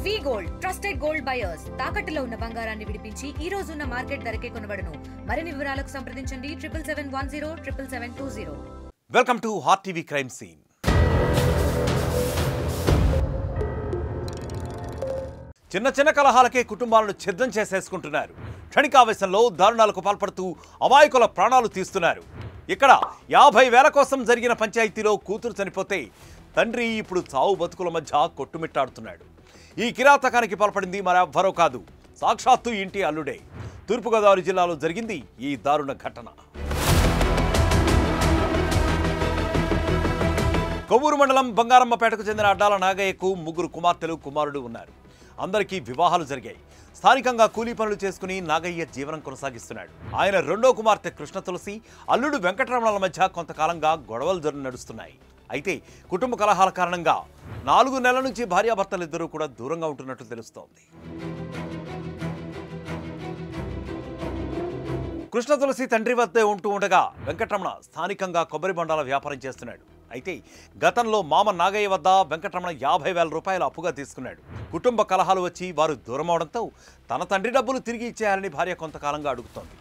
V-Gold, trusted gold buyers. తాకట్టులో ఉన్న బంగారాన్ని విడిపించి ఈ రోజు ఉన్న మార్కెట్ ధరకే కొనబడును. మరిన్ని వివరాలకు సంప్రదించండి 7710 77720. Welcome to hot TV crime scene. చిన్న చిన్న కలహాలకే కుటుంబాలను ఛిద్రం చేసేసుకుంటున్నారు. క్షణికావేశంలో దారుణాలకు పాల్పడుతూ అమాయకుల ప్రాణాలు తీస్తున్నారు. ఇక్కడ 50,000 కోసం జరిగిన పంచాయతీలో కూతురు చనిపోతే తండ్రి ఇప్పుడు చావు బతుకుల మధ్య కొట్టుమిట్టాడుతున్నాడు. ఈ కిరాతకానికి పాల్పడింది మరెవ్వరో కాదు, సాక్షాత్తు ఇంటి అల్లుడే. తూర్పుగోదావరి జిల్లాలో జరిగింది ఈ దారుణ ఘటన. కొవ్వూరు మండలం బంగారమ్మపేటకు చెందిన అడ్డాల నాగయ్యకు 3 కుమార్తెలు కుమారుడు ఉన్నారు. అందరికీ వివాహాలు జరిగాయి. స్థానికంగా కూలీ పనులు చేసుకుని నాగయ్య జీవనం కొనసాగిస్తున్నాడు. ఆయన రెండో కుమార్తె కృష్ణ తులసి, అల్లుడు వెంకటరమణల మధ్య కొంతకాలంగా గొడవలు నడుస్తున్నాయి. అయితే కుటుంబ కలహాల కారణంగా 4 నెలల నుంచి భార్యాభర్తలిద్దరూ కూడా దూరంగా ఉంటున్నట్లు తెలుస్తోంది. కృష్ణ తులసి తండ్రి వద్దే ఉంటూ ఉండగా వెంకటరమణ స్థానికంగా కొబ్బరి బొండాల వ్యాపారం చేస్తున్నాడు. అయితే గతంలో మామ నాగయ్య వద్ద వెంకటరమణ 50,000 రూపాయలు అప్పుగా తీసుకున్నాడు. కుటుంబ కలహాలు వచ్చి వారు దూరం అవడంతో తన తండ్రి డబ్బులు తిరిగి ఇచ్చేయాలని భార్య కొంతకాలంగా అడుగుతోంది.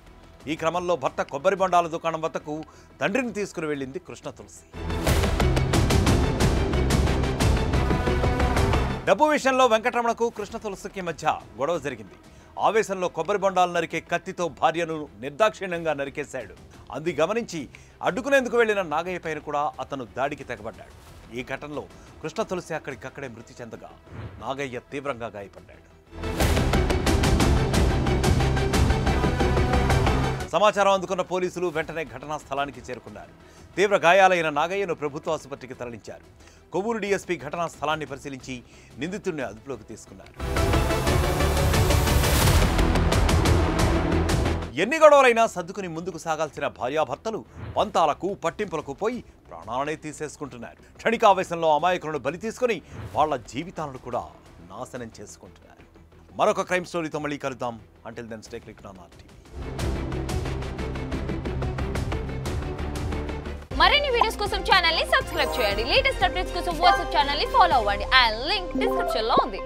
ఈ క్రమంలో భర్త కొబ్బరి బొండాల దుకాణం వద్దకు తండ్రిని తీసుకుని వెళ్ళింది కృష్ణ తులసి. డబ్బు విషయంలో వెంకటరమణకు కృష్ణ తులసికి మధ్య గొడవ జరిగింది. ఆవేశంలో కొబ్బరి బొండాలు నరికే కత్తితో భార్యను నిర్దాక్షిణ్యంగా నరికేశాడు. అది గమనించి అడ్డుకునేందుకు వెళ్లిన నాగయ్య పైన కూడా అతను దాడికి తెగబడ్డాడు. ఈ ఘటనలో కృష్ణ తులసి అక్కడికక్కడే మృతి చెందగా నాగయ్య తీవ్రంగా గాయపడ్డాడు. సమాచారం అందుకున్న పోలీసులు వెంటనే ఘటనా స్థలానికి చేరుకున్నారు. తీవ్ర గాయాలైన నాగయ్యను ప్రభుత్వ ఆసుపత్రికి తరలించారు. కొవ్వూరు డీఎస్పీ ఘటనా స్థలాన్ని పరిశీలించి నిందితుడిని అదుపులోకి తీసుకున్నారు. ఎన్ని గొడవలైనా సర్దుకుని ముందుకు సాగాల్సిన భార్యాభర్తలు పంతాలకు పట్టింపులకు పోయి ప్రాణాలనే తీసేసుకుంటున్నారు. క్షణికావేశంలో అమాయకులను బలి తీసుకుని వాళ్ల జీవితాలను కూడా నాశనం చేసుకుంటున్నారు. మరొక క్రైమ్ స్టోరీతో మళ్ళీ కలుద్దాం. Until then stay click on TV. మరిన్ని వీడియోస్ కోసం ఛానల్ ని సబ్స్క్రైబ్ చేయండి. లేటెస్ట్ అప్డేట్స్ కోసం వాట్సాప్ ఛానల్ ని ఫాలో అవ్వండి. అండ్ లింక్ డిస్క్రిప్షన్ లో ఉంది.